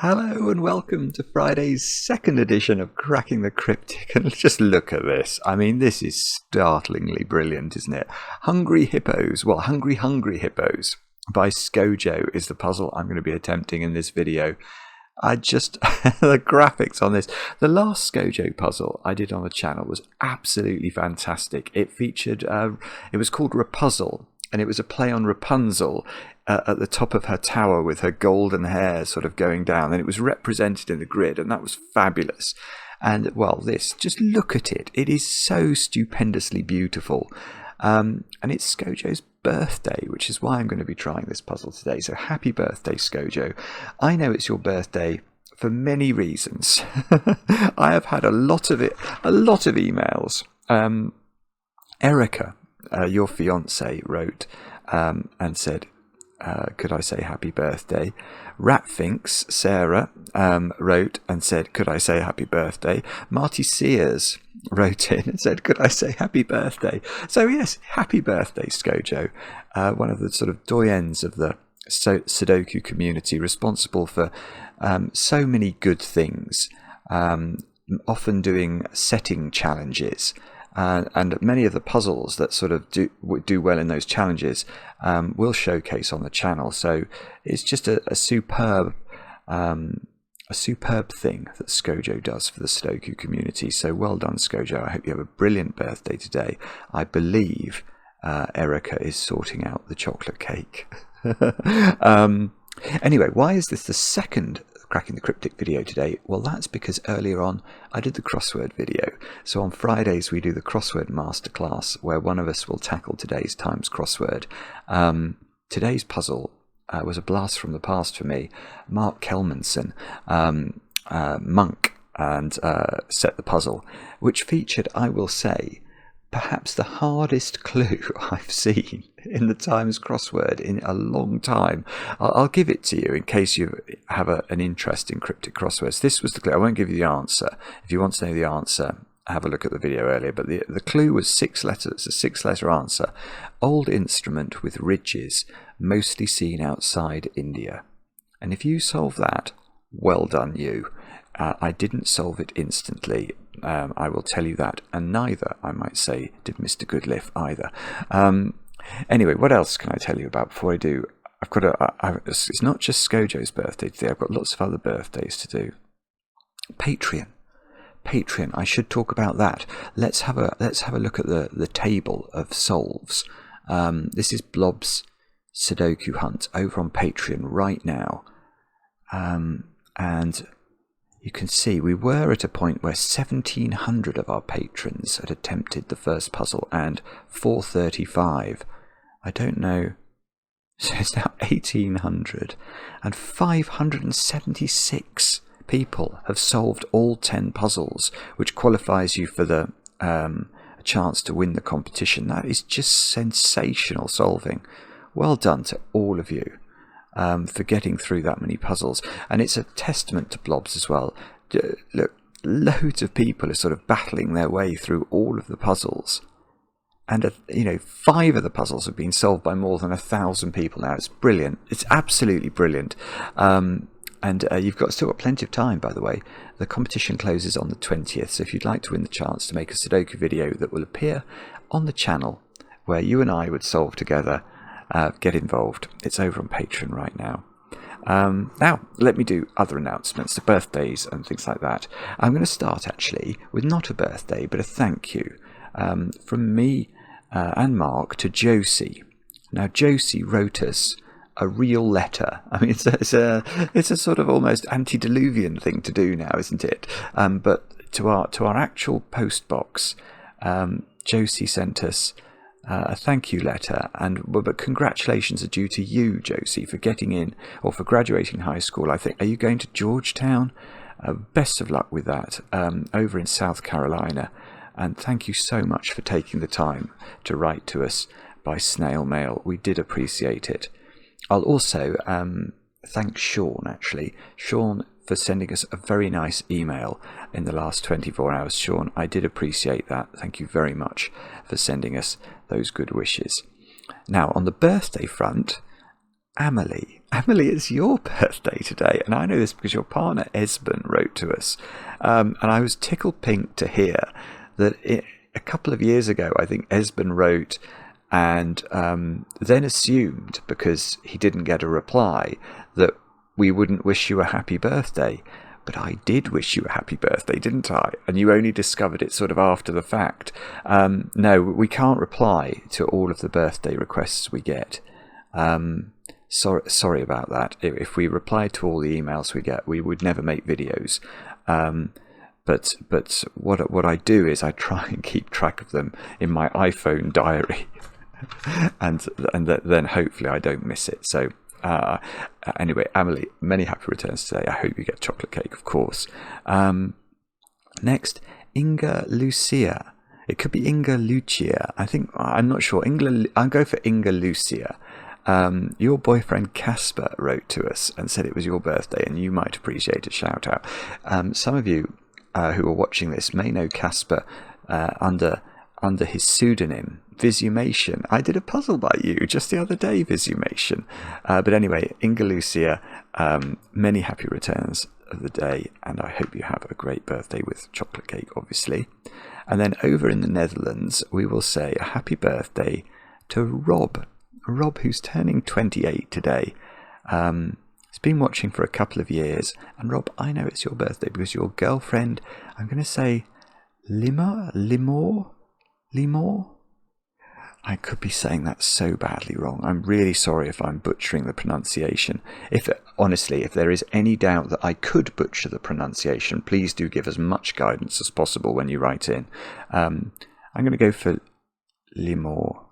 Hello and welcome to Friday's second edition of Cracking the Cryptic. And just look at this. I mean, this is startlingly brilliant, isn't it? Hungry Hippos, Hungry Hippos by Scojo is the puzzle I'm going to be attempting in this video. The graphics on this, the last Scojo puzzle I did on the channel was absolutely fantastic. It featured, it was called Rapuzzle, and it was a play on Rapunzel at the top of her tower with her golden hair sort of going down, and it was represented in the grid, and that was fabulous. And well, just look at it. It is so stupendously beautiful. And it's Scojo's birthday, which is why I'm going to be trying this puzzle today. So happy birthday, Scojo. I know it's your birthday for many reasons. I have had a lot of emails. Erica, your fiance, wrote and said, could I say happy birthday? Ratfinks, Sarah, wrote and said, could I say happy birthday? Marty Sears wrote in and said, could I say happy birthday? So yes, happy birthday, Scojo. One of the sort of doyens of the Sudoku community, responsible for so many good things, often doing setting challenges. And many of the puzzles that sort of do well in those challenges will showcase on the channel. So it's just a superb thing that Scojo does for the Sudoku community. So well done, Scojo. I hope you have a brilliant birthday today. I believe Erica is sorting out the chocolate cake. Anyway, why is this the second Cracking the Cryptic video today? Well, that's because earlier on I did the crossword video. So on Fridays we do the crossword masterclass, where one of us will tackle today's Times crossword. Today's puzzle was a blast from the past for me. Mark Kelmanson, Monk, and set the puzzle, which featured, I will say, perhaps the hardest clue I've seen in the Times crossword in a long time. I'll give it to you in case you have an interest in cryptic crosswords. This was the clue. I won't give you the answer. If you want to know the answer, have a look at the video earlier. But the clue was 6 letters, a 6-letter answer. Old instrument with ridges, mostly seen outside India. And if you solve that, well done you. I didn't solve it instantly. I will tell you that, and neither, I might say, did Mr. Goodliff either. Anyway, what else can I tell you about before I do? It's not just Scojo's birthday today. I've got lots of other birthdays to do. Patreon. I should talk about that. Let's have a look at the table of solves. This is Blob's Sudoku Hunt over on Patreon right now, and you can see we were at a point where 1,700 of our patrons had attempted the first puzzle, and 435. I don't know. So it's now 1,800, and 576 people have solved all 10 puzzles, which qualifies you for the chance to win the competition. That is just sensational solving. Well done to all of you. For getting through that many puzzles, and it's a testament to Blobs as well. Look, loads of people are sort of battling their way through all of the puzzles, and 5 of the puzzles have been solved by more than 1,000 people now. It's brilliant. It's absolutely brilliant. And you've still got plenty of time, by the way. The competition closes on the 20th, so if you'd like to win the chance to make a Sudoku video that will appear on the channel, where you and I would solve together, get involved. It's over on Patreon right now. Now, let me do other announcements, the birthdays and things like that. I'm going to start actually with not a birthday, but a thank you from me and Mark to Josie. Now, Josie wrote us a real letter. I mean, it's a sort of almost antediluvian thing to do now, isn't it? But to our actual post box, Josie sent us a thank you letter, but congratulations are due to you, Josie, for getting in, or for graduating high school. I think, are you going to Georgetown? Best of luck with that, over in South Carolina, and thank you so much for taking the time to write to us by snail mail. We did appreciate it. I'll also thank Sean, actually. Sean, for sending us a very nice email in the last 24 hours. Sean, I did appreciate that. Thank you very much for sending us those good wishes. Now, on the birthday front, Amelie. Emily, it's your birthday today, and I know this because your partner Esben wrote to us, and I was tickled pink to hear that a couple of years ago, I think Esben wrote and then assumed, because he didn't get a reply, that we wouldn't wish you a happy birthday. But I did wish you a happy birthday, didn't I? And you only discovered it sort of after the fact. No, we can't reply to all of the birthday requests we get. Sorry about that. If we replied to all the emails we get, we would never make videos. But what I do is I try and keep track of them in my iPhone diary, and then hopefully I don't miss it. So anyway, Emily, many happy returns today. I hope you get chocolate cake, of course. Next, Inga Lucia. It could be Inga Lucia. I'm not sure. I'll go for Inga Lucia. Your boyfriend Casper wrote to us and said it was your birthday, and you might appreciate a shout out. Some of you who are watching this may know Casper under his pseudonym Visumation. I did a puzzle by you just the other day, Visumation. But anyway, Inga Lucia, many happy returns of the day, and I hope you have a great birthday with chocolate cake, obviously. And then over in the Netherlands, we will say a happy birthday to Rob, who's turning 28 today. He's been watching for a couple of years, and Rob, I know it's your birthday because your girlfriend, I'm going to say Limor? I could be saying that so badly wrong. I'm really sorry if I'm butchering the pronunciation. Honestly, if there is any doubt that I could butcher the pronunciation, please do give as much guidance as possible when you write in. I'm going to go for Limor.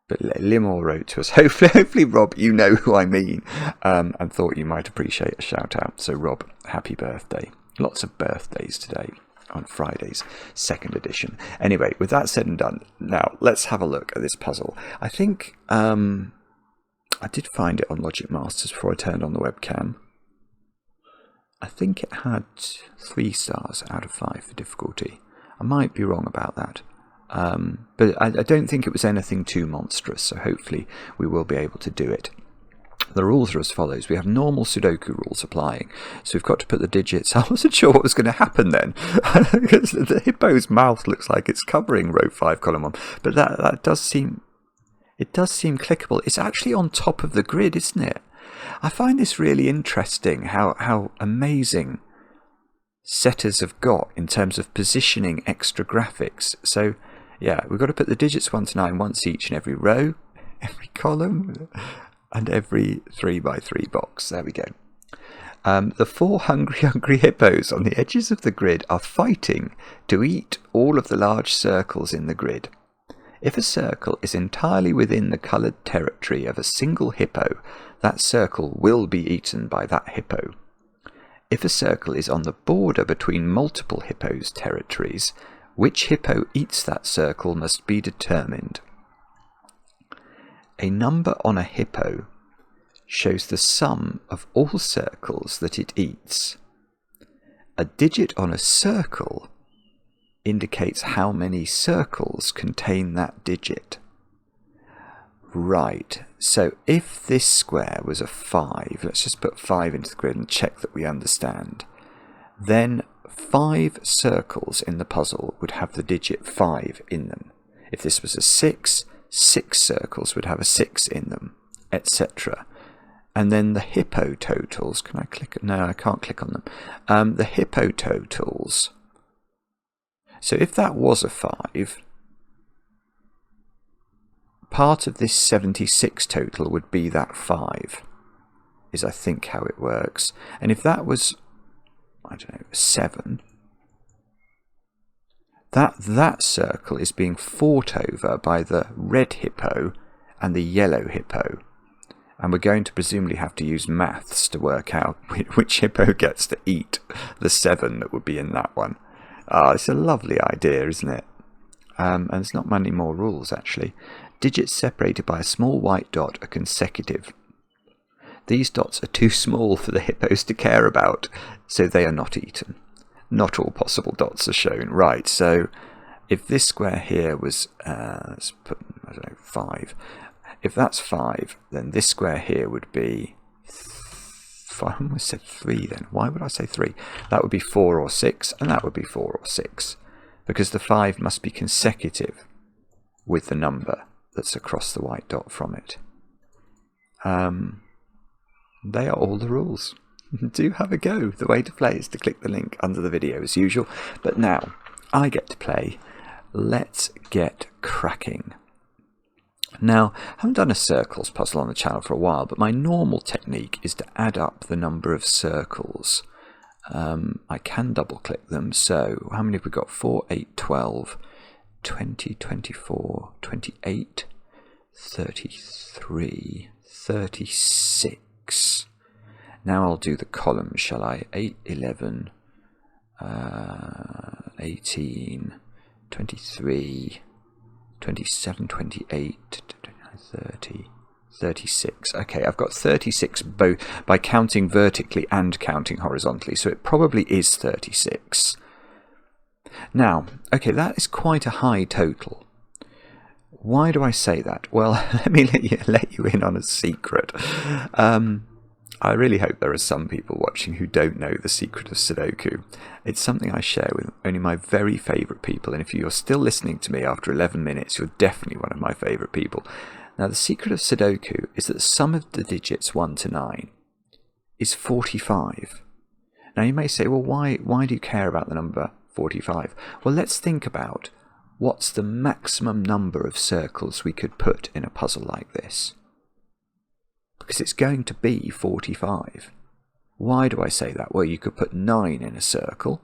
But Limor wrote to us. Hopefully, Rob, you know who I mean, and thought you might appreciate a shout out. So, Rob, happy birthday. Lots of birthdays today on Friday's second edition. Anyway, with that said and done, now let's have a look at this puzzle. I think I did find it on Logic Masters before I turned on the webcam. I think it had 3 stars out of 5 for difficulty. I might be wrong about that. But I don't think it was anything too monstrous, so hopefully we will be able to do it. The rules are as follows. We have normal Sudoku rules applying. So we've got to put the digits. I wasn't sure what was going to happen then. Because the hippo's mouth looks like it's covering row 5, column 1. But that does seem... It does seem clickable. It's actually on top of the grid, isn't it? I find this really interesting, how amazing setters have got in terms of positioning extra graphics. So, yeah, we've got to put the digits 1 to 9 once each in every row, every column, and every 3x3 box. There we go. The 4 hungry hippos on the edges of the grid are fighting to eat all of the large circles in the grid. If a circle is entirely within the coloured territory of a single hippo, that circle will be eaten by that hippo. If a circle is on the border between multiple hippos' territories, which hippo eats that circle must be determined. A number on a hippo shows the sum of all circles that it eats. A digit on a circle indicates how many circles contain that digit. Right, so if this square was a 5, let's just put 5 into the grid and check that we understand, then 5 circles in the puzzle would have the digit 5 in them. If this was a 6, 6 circles would have a 6 in them, etc. And then the hippo totals, can I click? No, I can't click on them. The hippo totals, so if that was a 5, part of this 76 total would be that 5, is I think how it works. And if that was, I don't know, 7, that circle is being fought over by the red hippo and the yellow hippo. And we're going to presumably have to use maths to work out which hippo gets to eat the 7 that would be in that one. It's a lovely idea, isn't it? And there's not many more rules, actually. Digits separated by a small white dot are consecutive. These dots are too small for the hippos to care about, so they are not eaten. Not all possible dots are shown. Right, so if this square here was, let's put, I don't know, 5. If that's 5, then this square here would be I almost said 3 then. Why would I say 3? That would be 4 or 6, and that would be 4 or 6. Because the 5 must be consecutive with the number that's across the white dot from it. They are all the rules. Do have a go. The way to play is to click the link under the video as usual. But now, I get to play. Let's get cracking. Now, I haven't done a circles puzzle on the channel for a while, but my normal technique is to add up the number of circles. I can double click them, so how many have we got? 4, 8, 12, 20, 24, 28, 33, 36. Now I'll do the columns, shall I? 8, 11, 18, 23, 27, 28, 29, 30, 36. Okay, I've got 36 both by counting vertically and counting horizontally, so it probably is 36. Now, okay, that is quite a high total. Why do I say that? Well, let me let you in on a secret. I really hope there are some people watching who don't know the secret of Sudoku. It's something I share with only my very favourite people, and if you're still listening to me after 11 minutes, you're definitely one of my favourite people. Now, the secret of Sudoku is that the sum of the digits 1 to 9 is 45. Now, you may say, well, why do you care about the number 45? Well, let's think about what's the maximum number of circles we could put in a puzzle like this. Because it's going to be 45. Why do I say that? Well, you could put 9 in a circle,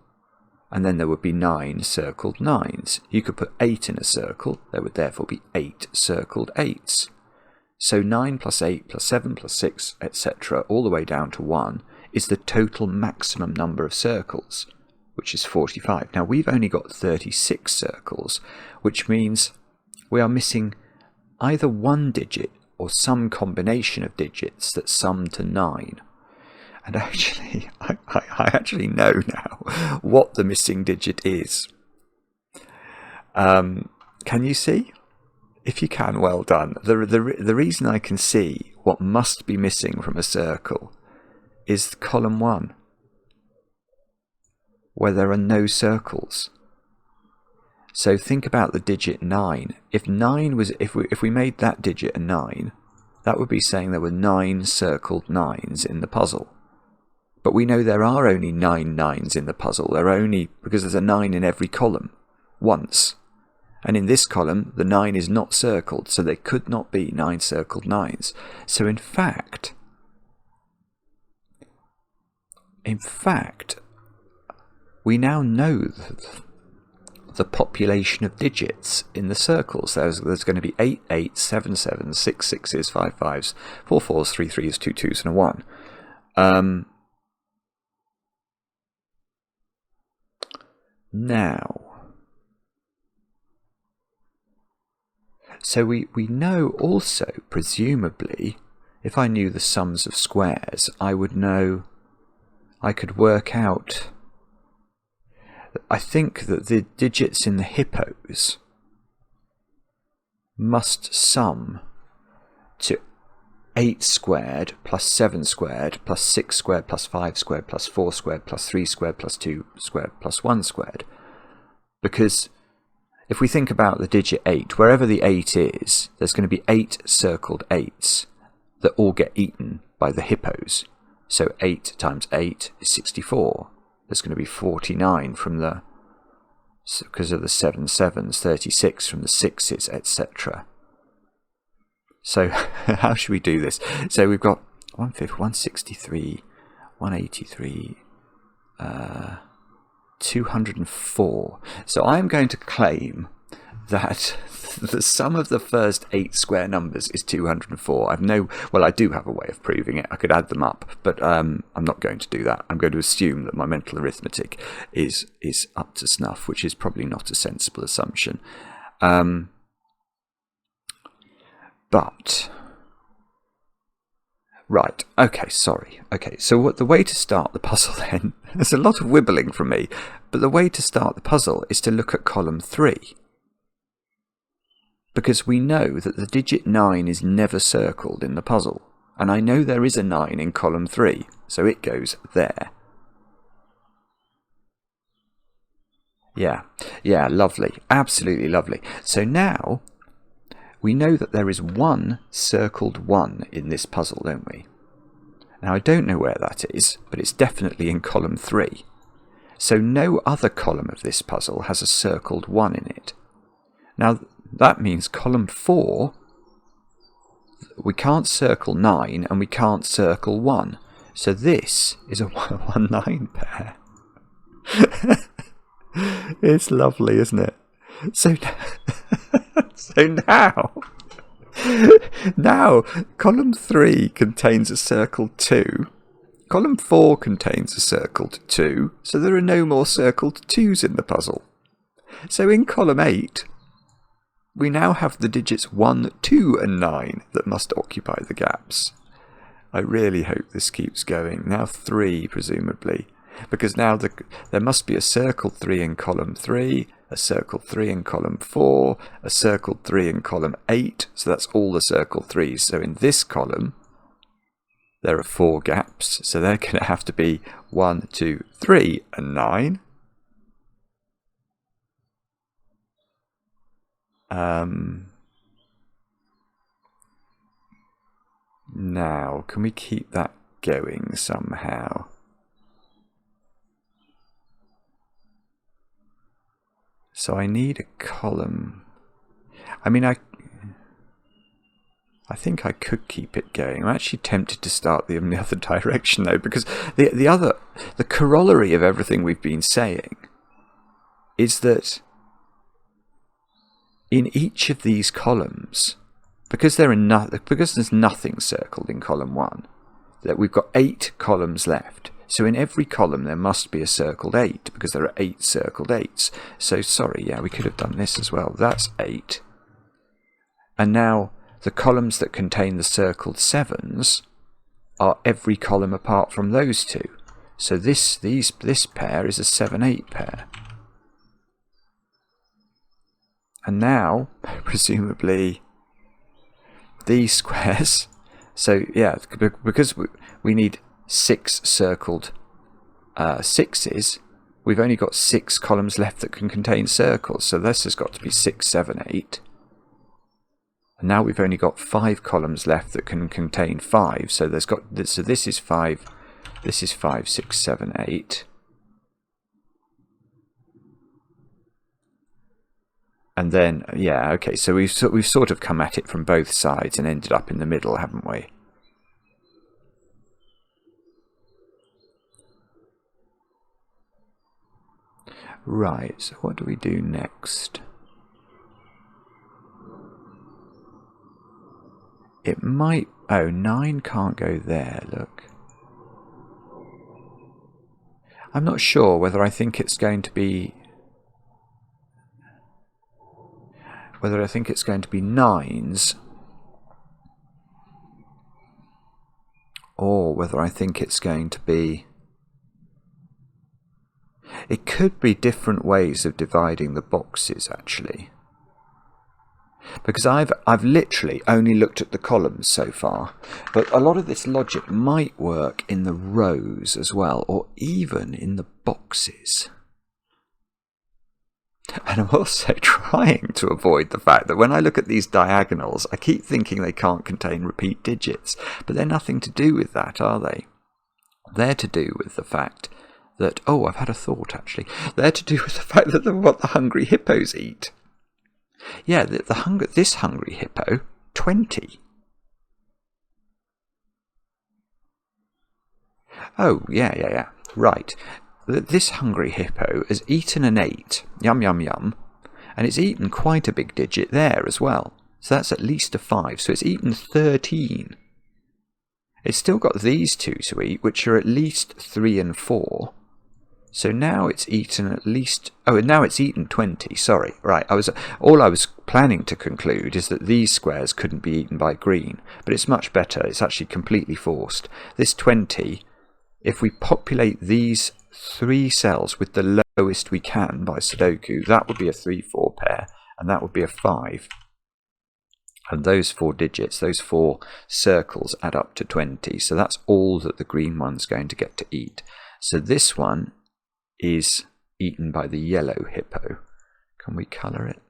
and then there would be 9 circled 9s. You could put 8 in a circle, there would therefore be 8 circled 8s. So 9 plus 8 plus 7 plus 6, etc., all the way down to 1, is the total maximum number of circles, which is 45. Now, we've only got 36 circles, which means we are missing either one digit or some combination of digits that sum to 9. And actually, I actually know now what the missing digit is. Can you see? If you can, well done. The reason I can see what must be missing from a circle is column 1, where there are no circles. So think about the digit 9. If we made that digit a 9, that would be saying there were 9 circled 9s in the puzzle. But we know there are only 9 9s in the puzzle. There are only, because there's a 9 in every column, once. And in this column, the 9 is not circled, so there could not be 9 circled 9s. So in fact, we now know the population of digits in the circles. There's going to be 8 8s, 7 7s, 6 6s, 5 5s, 4 4s, 3 3s, 2 2s, and a 1. Now, so we know also, presumably, if I knew the sums of squares, I could work out. I think that the digits in the hippos must sum to 8 squared plus 7 squared plus 6 squared plus 5 squared plus 4 squared plus 3 squared plus 2 squared plus 1 squared. Because if we think about the digit 8, wherever the 8 is, there's going to be 8 circled 8s that all get eaten by the hippos. So 8 times 8 is 64. There's going to be 49 from the, because of the 7 7s, 36 from the 6s, etc. So how should we do this? So we've got 150, 163, 183, 204. So I'm going to claim that the sum of the first 8 square numbers is 204. I do have a way of proving it. I could add them up, but I'm not going to do that. I'm going to assume that my mental arithmetic is up to snuff, which is probably not a sensible assumption. But right, okay, sorry. Okay, so the way to start the puzzle then, there's a lot of wibbling from me, but the way to start the puzzle is to look at column 3. Because we know that the digit 9 is never circled in the puzzle. And I know there is a 9 in column 3, so it goes there. Yeah, lovely. Absolutely lovely. So now we know that there is one circled 1 in this puzzle, don't we? Now I don't know where that is, but it's definitely in column 3. So no other column of this puzzle has a circled 1 in it. Now that means column 4, we can't circle 9 and we can't circle 1. So this is a 1-9 pair. It's lovely, isn't it? So now column 3 contains a circled 2. Column 4 contains a circled 2, so there are no more circled 2s in the puzzle. So in column 8, we now have the digits 1, 2 and 9 that must occupy the gaps. I really hope this keeps going. Now 3, presumably. Because now there must be a circled 3 in column 3, a circled 3 in column 4, a circled 3 in column 8, so that's all the circled 3s. So in this column, there are 4 gaps, so they're going to have to be 1, 2, 3 and 9. Now, can we keep that going somehow? So I need a column. I mean, I think I could keep it going. I'm actually tempted to start in the other direction though, because the corollary of everything we've been saying is that in each of these columns, because there's nothing circled in column 1, that we've got 8 columns left. So in every column there must be a circled 8, because there are 8 circled 8s. So sorry, yeah, we could have done this as well. That's 8. And now the columns that contain the circled 7s are every column apart from those 2. So this pair is a 7-8 pair. And now, presumably, these squares. So yeah, because we need 6 circled 6s, we've only got 6 columns left that can contain circles. So this has got to be 6, 7, 8. And now we've only got 5 columns left that can contain 5. So this is 5. This is 5, 6, 7, 8. And then, yeah, okay, so we've sort of come at it from both sides and ended up in the middle, haven't we? Right, so what do we do next? It might... Oh, 9 can't go there, look. I'm not sure whether I think it's going to be... Whether I think it's going to be 9s, or whether I think it's going to be... It could be different ways of dividing the boxes, actually. Because I've literally only looked at the columns so far, but a lot of this logic might work in the rows as well, or even in the boxes. And I'm also trying to avoid the fact that when I look at these diagonals, I keep thinking they can't contain repeat digits, but they're nothing to do with that, are they? They're to do with the fact that... Oh, I've had a thought, actually. They're to do with the fact that what the Hungry Hippos eat. Yeah, this Hungry Hippo, 20. Oh, yeah. Right. This Hungry Hippo has eaten an 8. Yum, yum, yum. And it's eaten quite a big digit there as well. So that's at least a 5. So it's eaten 13. It's still got these 2 to eat, which are at least 3 and 4. So now it's eaten at least... Oh, and now it's eaten 20. Sorry. Right. All I was planning to conclude is that these squares couldn't be eaten by green. But it's much better. It's actually completely forced. This 20, if we populate these 3 cells with the lowest we can by Sudoku, that would be a 3-4 pair. And that would be a 5. And those 4 digits, those 4 circles add up to 20. So that's all that the green one's going to get to eat. So this one is eaten by the yellow hippo. Can we colour it?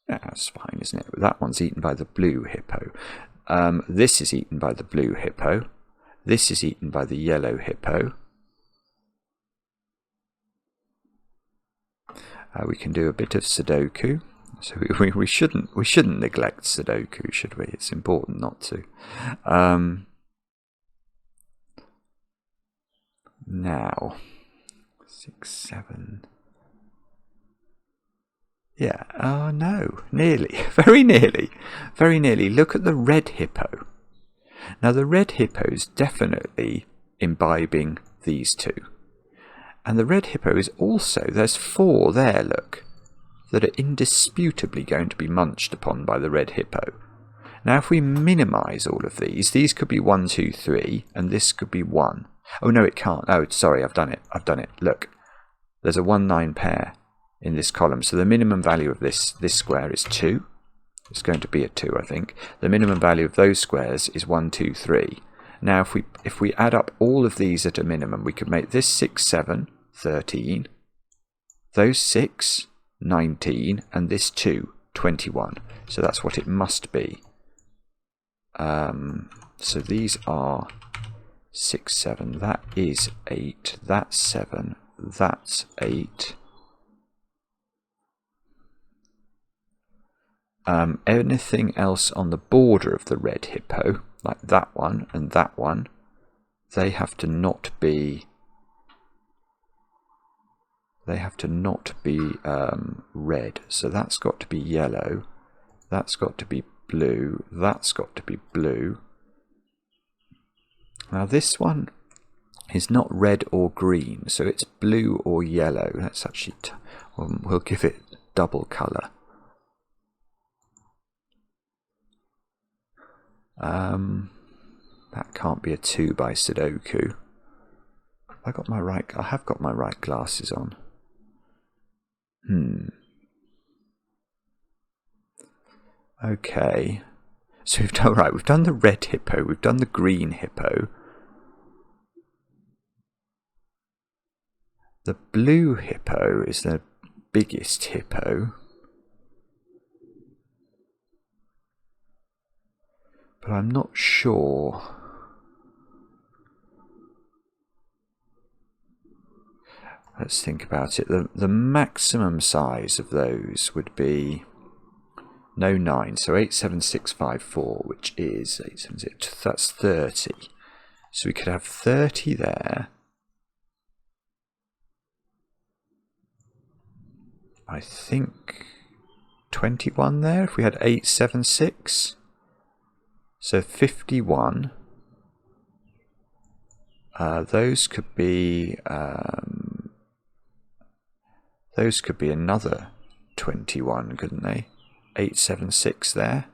Yeah, that's fine, isn't it? That one's eaten by the blue hippo. This is eaten by the blue hippo. This is eaten by the yellow hippo. We can do a bit of Sudoku. So we shouldn't neglect Sudoku, should we? It's important not to. Now 6, 7. Yeah. Oh no, nearly, very nearly, very nearly. Look at the red hippo. Now the red hippo's definitely imbibing these 2. And the red hippo is also, there's 4 there, look, that are indisputably going to be munched upon by the red hippo. Now if we minimise all of these could be 1, 2, 3, and this could be 1. Oh no, it can't. Oh, sorry, I've done it. Look, there's a 1, 9 pair in this column, so the minimum value of this square is 2. It's going to be a 2, I think. The minimum value of those squares is 1, 2, 3. Now if we add up all of these at a minimum, we could make this 6, 7, 13, those 6, 19, and this 2, 21. So that's what it must be. So these are 6, 7, that is 8, that's 7, that's 8. Anything else on the border of the red hippo, like that one and that one, they have to not be red. So that's got to be yellow, that's got to be blue, that's got to be blue. Now this one is not red or green, so it's blue or yellow. Let's actually we'll give it double colour. That can't be a 2 by Sudoku. I have got my right glasses on. Okay. So we've done the red hippo, we've done the green hippo. The blue hippo is the biggest hippo. But I'm not sure. Let's think about it. The maximum size of those would be no 9, so 87654, which is 876. That's 30. So we could have 30 there. I think 21 there if we had 876. So 51. Those could be another 21, couldn't they? 876 there.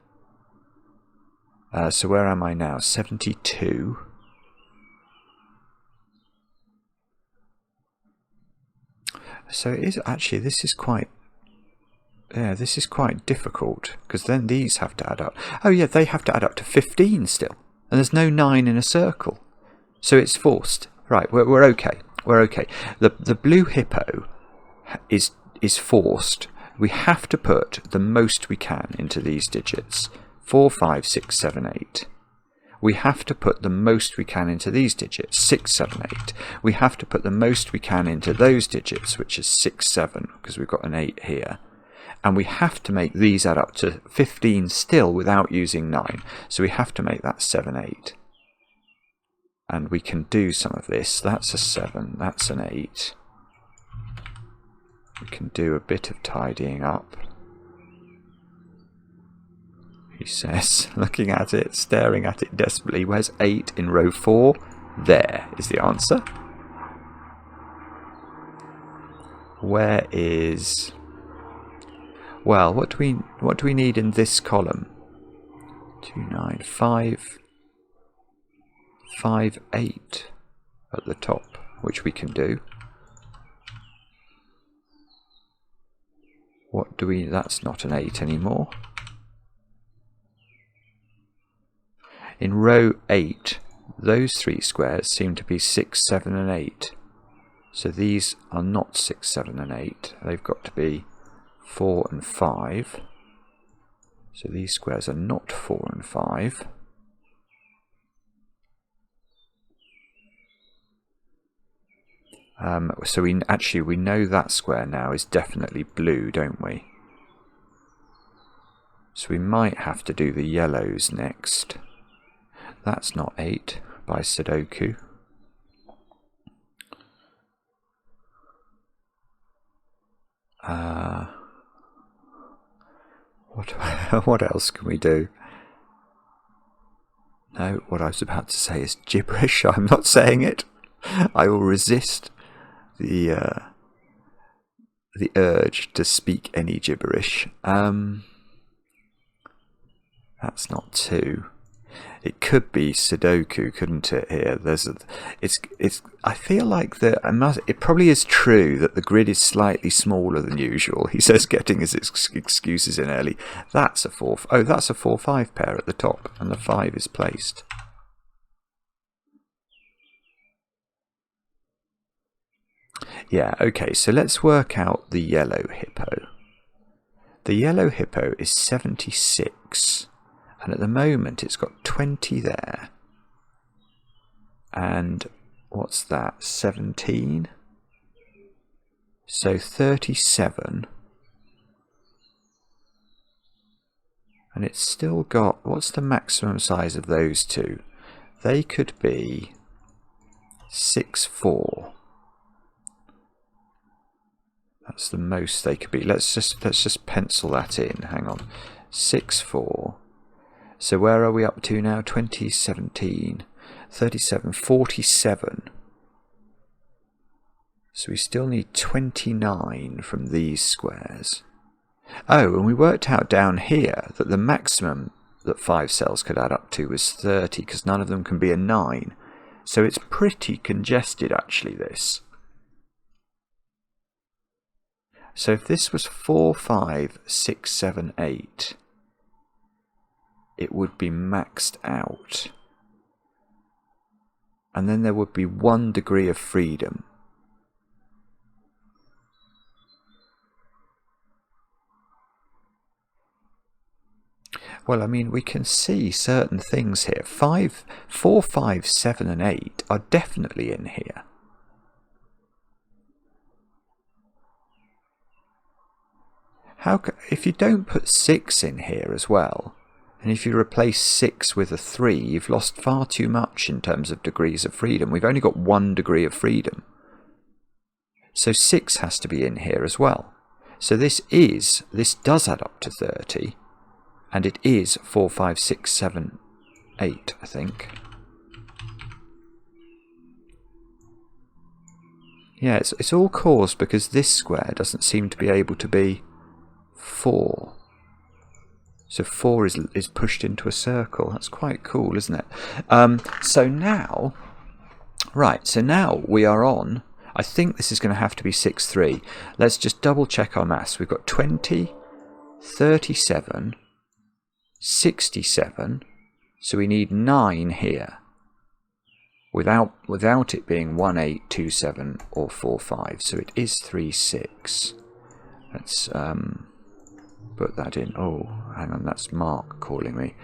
So where am I now? 72. So it is actually, this is quite difficult, because then these have to add up. Oh yeah, they have to add up to 15 still, and there's no 9 in a circle, so it's forced. Right, we're okay. We're okay. The blue hippo is forced. We have to put the most we can into these digits. 4, 5, 6, 7, 8. We have to put the most we can into these digits. 6, 7, 8. We have to put the most we can into those digits, which is 6, 7, because we've got an 8 here. And we have to make these add up to 15 still without using 9. So we have to make that 7, 8. And we can do some of this. That's a 7, that's an 8. We can do a bit of tidying up. He says, looking at it, staring at it desperately. Where's 8 in row 4? There is the answer. Where is... Well, what do we need in this column? 2, 9, 5, 5, 8 at the top, which we can do. What do we... That's not an 8 anymore. In row 8, those 3 squares seem to be 6, 7 and 8. So these are not 6, 7 and 8. They've got to be 4 and 5. So these squares are not 4 and 5. So we know that square now is definitely blue, don't we? So we might have to do the yellows next. That's not 8 by Sudoku. What else can we do? No, what I was about to say is gibberish. I'm not saying it. I will resist the urge to speak any gibberish. That's not 2. It could be Sudoku, couldn't it? Here, I feel like it probably is true that the grid is slightly smaller than usual. He says, getting his excuses in early. That's a 4. Oh, that's a 4-5 pair at the top, and the 5 is placed. Yeah, okay, so let's work out the yellow hippo. The yellow hippo is 76, and at the moment it's got 20 there. And what's that, 17? So 37. And it's still got, what's the maximum size of those two? They could be 6, 4. That's the most they could be. Let's just pencil that in. Hang on. 6, 4. So where are we up to now? 20, 17, 37, 47. So we still need 29 from these squares. Oh, and we worked out down here that the maximum that 5 cells could add up to was 30, because none of them can be a 9. So it's pretty congested, actually, this. So if this was 4, 5, 6, 7, 8, it would be maxed out. And then there would be 1 degree of freedom. Well, I mean, we can see certain things here. 4, 5, 7 and 8 are definitely in here. If you don't put 6 in here as well, and if you replace 6 with a 3, you've lost far too much in terms of degrees of freedom. We've only got 1 degree of freedom. So 6 has to be in here as well. So this does add up to 30, and it is 4, 5, 6, 7, 8, I think. Yeah, it's all caused because this square doesn't seem to be able to be 4. So 4 is pushed into a circle. That's quite cool, isn't it? So now we are on, I think this is going to have to be 6, 3. Let's just double check our maths. We've got 20, 37, 67. So we need 9 here. Without it being 1, 8, 2, 7 or 4, 5. So it is 3, 6. Let's put that in. Oh, hang on, that's Mark calling me.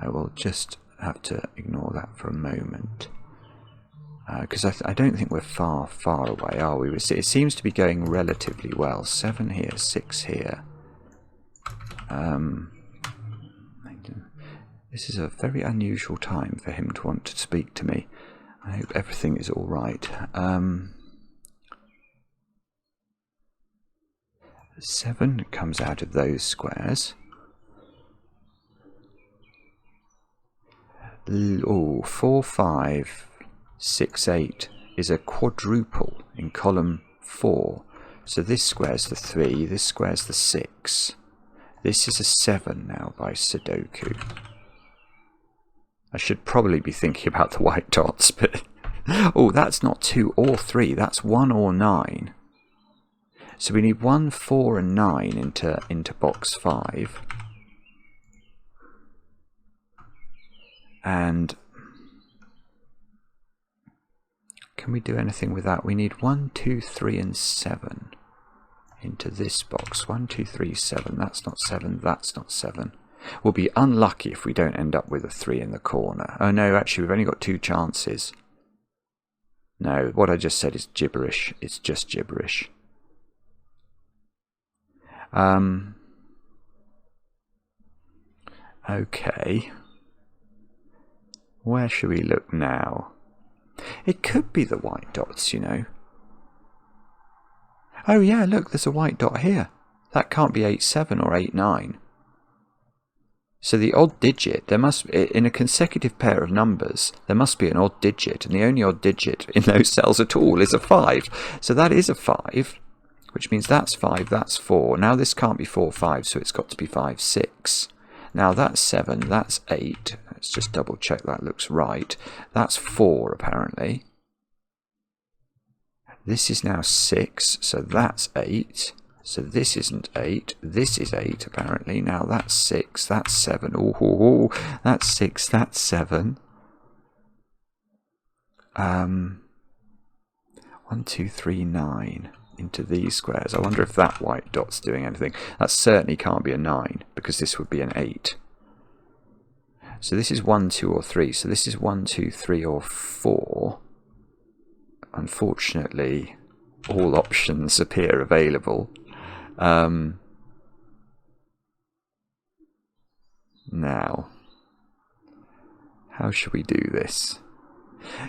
I will just have to ignore that for a moment. Because I don't think we're far away, are we? It seems to be going relatively well. 7 here, 6 here. This is a very unusual time for him to want to speak to me. I hope everything is all right. 7 comes out of those squares. Oh, 4, 5, 6, 8 is a quadruple in column 4. So this square's the 3, this square's the 6. This is a 7 now by Sudoku. I should probably be thinking about the white dots, but oh, that's not 2 or 3, that's 1 or 9. So we need 1, 4 and 9 into box 5. And can we do anything with that? We need 1, 2, 3 and 7 into this box. 1, 2, 3, 7. That's not 7. That's not 7. We'll be unlucky if we don't end up with a 3 in the corner. Oh no, actually we've only got 2 chances. No, what I just said is gibberish. It's just gibberish. Okay. Where should we look now? It could be the white dots, you know. Oh yeah, look, there's a white dot here. That can't be 8, 7 or 8, 9. So the odd digit, there must, in a consecutive pair of numbers, there must be an odd digit, and the only odd digit in those cells at all is a 5. So that is a 5, which means that's 5, that's 4. Now this can't be 4, 5, so it's got to be 5, 6. Now that's 7, that's 8. Let's just double check that looks right. That's 4 apparently. This is now 6, so that's 8. So this isn't 8, this is 8 apparently. Now that's 6, that's 7. Oh, that's 6, that's 7. 1, 2, 3, 9 into these squares. I wonder if that white dot's doing anything. That certainly can't be a 9 because this would be an 8. So this is 1, 2 or 3. So this is 1, 2, 3 or 4. Unfortunately, all options appear available. Now, how should we do this?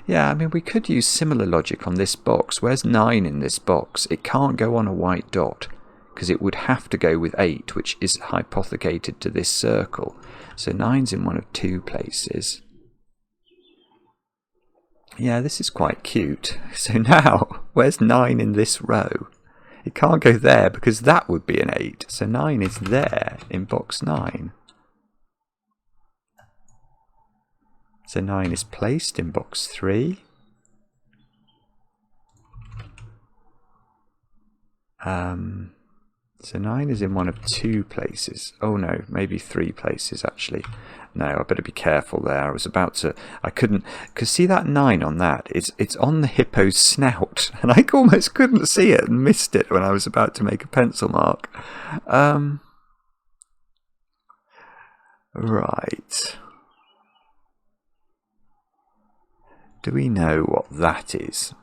Yeah, I mean, we could use similar logic on this box. Where's 9 in this box? It can't go on a white dot, because it would have to go with 8, which is hypothecated to this circle. So 9's in one of 2 places. Yeah, this is quite cute. So now, where's 9 in this row? It can't go there because that would be an 8. So 9 is there in box 9. So 9 is placed in box 3. So 9 is in one of 2 places. Oh no, maybe 3 places actually. No, I better be careful there. I was about to... I couldn't... Because see that 9 on that? It's on the hippo's snout. And I almost couldn't see it and missed it when I was about to make a pencil mark. Right. Do we know what that is?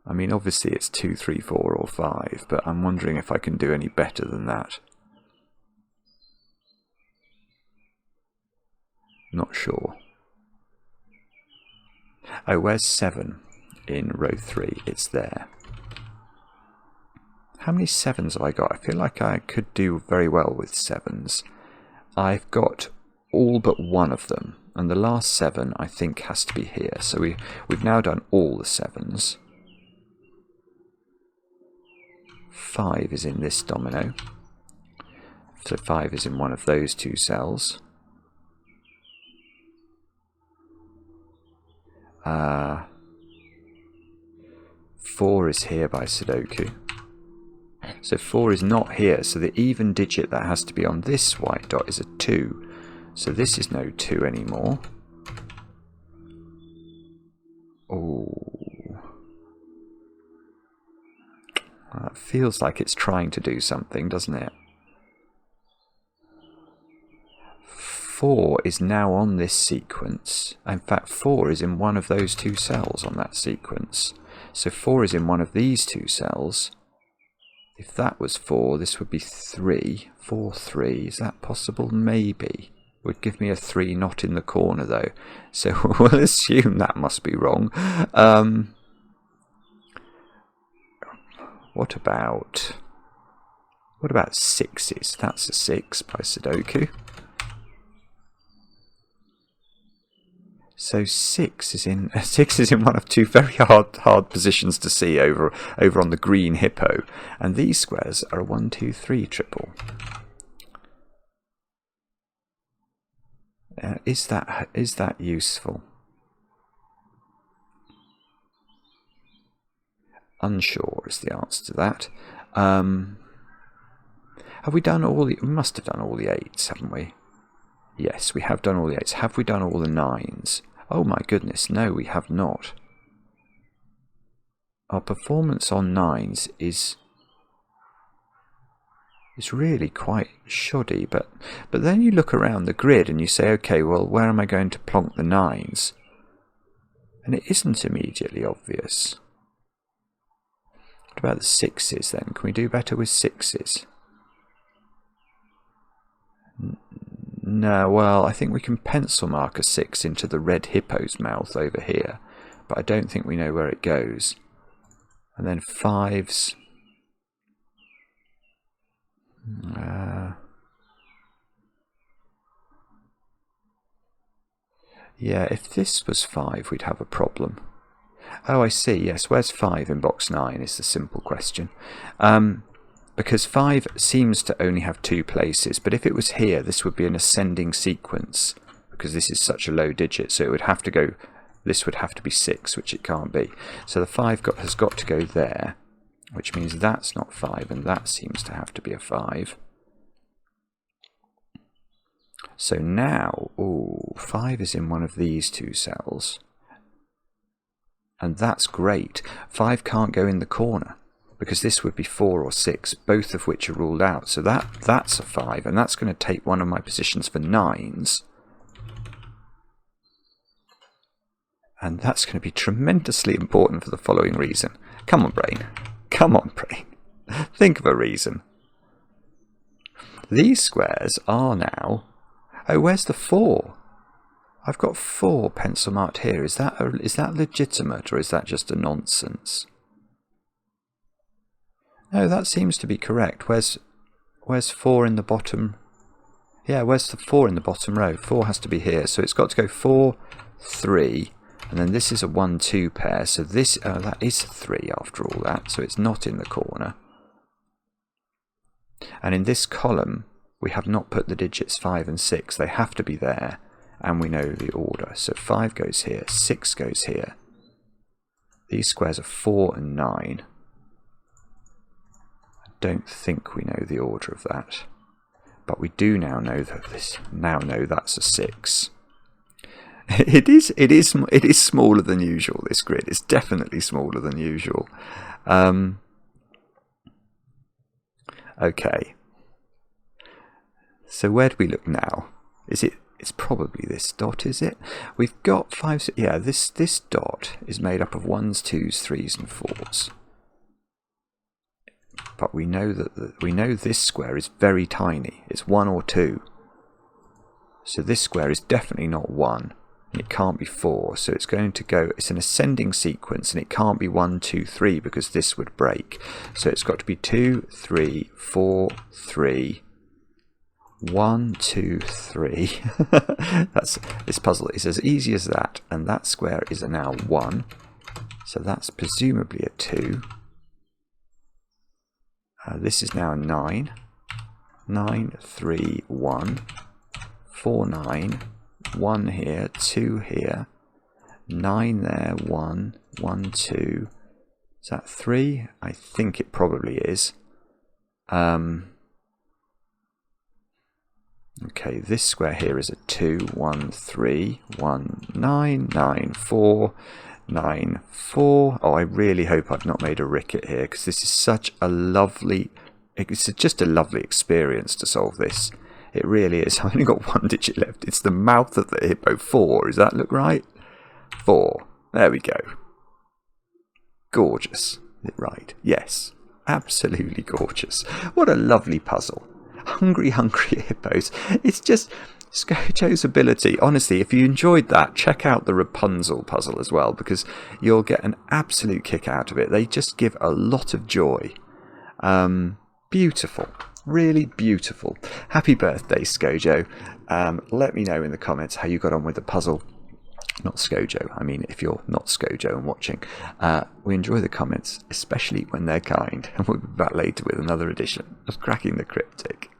I mean, obviously it's 2, 3, 4 or 5, but I'm wondering if I can do any better than that. Not sure. Oh, where's 7 in row 3? It's there. How many 7s have I got? I feel like I could do very well with 7s. I've got all but one of them, and the last 7 I think has to be here. So we've now done all the 7s. 5 is in this domino. So 5 is in one of those 2 cells. 4 is here by Sudoku. So 4 is not here, so the even digit that has to be on this white dot is a 2. So this is no 2 anymore. Oh. That feels like it's trying to do something, doesn't it? 4 is now on this sequence. In fact, 4 is in one of those 2 cells on that sequence. So 4 is in one of these 2 cells. If that was 4, this would be 3. 4, 3. Is that possible? Maybe. Would give me a 3 not in the corner, though. So we'll assume that must be wrong. What about 6s? That's a 6 by Sudoku. So 6 is in one of 2 very hard positions to see over on the green hippo, and these squares are a 1, 2, 3 triple. Is that useful? Unsure is the answer to that. Have we done all the... We must have done all the 8s, haven't we? Yes, we have done all the 8s. Have we done all the 9s? Oh my goodness, no, we have not. Our performance on 9s is really quite shoddy, but then you look around the grid and you say, okay, well, where am I going to plonk the 9s? And it isn't immediately obvious. What about the 6s then? Can we do better with 6s? No, well, I think we can pencil mark a 6 into the red hippo's mouth over here, but I don't think we know where it goes. And then 5s. Yeah, if this was 5, we'd have a problem. Oh, I see, yes. Where's 5 in box 9 is the simple question. Because 5 seems to only have 2 places, but if it was here, this would be an ascending sequence, because this is such a low digit, so it would have to go, this would have to be 6, which it can't be. So the 5 has got to go there, which means that's not 5, and that seems to have to be a 5. So now, 5 is in one of these 2 cells. And that's great. 5 can't go in the corner, because this would be 4 or 6, both of which are ruled out. So that's a 5, and that's going to take one of my positions for 9s. And that's going to be tremendously important for the following reason. Come on, brain. Come on, brain. Think of a reason. These squares are now... Oh, where's the 4? I've got 4 pencil marked here. Is that legitimate, or is that just a nonsense? No, that seems to be correct. Where's 4 in the bottom? Yeah, where's the 4 in the bottom row? 4 has to be here, so it's got to go 4, 3, and then this is a 1, 2 pair. So this that is 3 after all that. So it's not in the corner. And in this column, we have not put the digits 5 and 6. They have to be there, and we know the order. So 5 goes here, 6 goes here. These squares are 4 and 9. I don't think we know the order of that, but we do now know that that's a 6. It is smaller than usual. This grid is definitely smaller than usual. Okay. So where do we look now? It's probably this dot, is it? We've got 5... Yeah, this dot is made up of 1s, 2s, 3s and 4s. But we know that this square is very tiny. It's 1 or 2. So this square is definitely not 1. And it can't be 4. So it's going to go... It's an ascending sequence, and it can't be 1, 2, 3 because this would break. So it's got to be 2, 3, 4, 3... 1, 2, 3. This puzzle is as easy as that, and that square is now 1. So that's presumably a 2. This is now a 9. 9, 3, 1. 4, 9. 1 here, 2 here. 9 there, 1, 1, 2. Is that 3? I think it probably is. Okay, this square here is a 2, 1, 3, 1, 9, 9, 4, 9, 4. Oh, I really hope I've not made a ricket here, because this is such a lovely... It's just a lovely experience to solve this. It really is. I've only got 1 digit left. It's the mouth of the hippo. 4. Does that look right? 4. There we go. Gorgeous. Is it right? Yes. Absolutely gorgeous. What a lovely puzzle. Hungry Hippos. It's just Scojo's ability. Honestly, if you enjoyed that, check out the Rapunzel puzzle as well, because you'll get an absolute kick out of it. They just give a lot of joy. Beautiful. Really beautiful. Happy birthday, Scojo. Let me know in the comments how you got on with the puzzle. Not Scojo. I mean, if you're not Scojo and watching, we enjoy the comments, especially when they're kind. And we'll be back later with another edition of Cracking the Cryptic.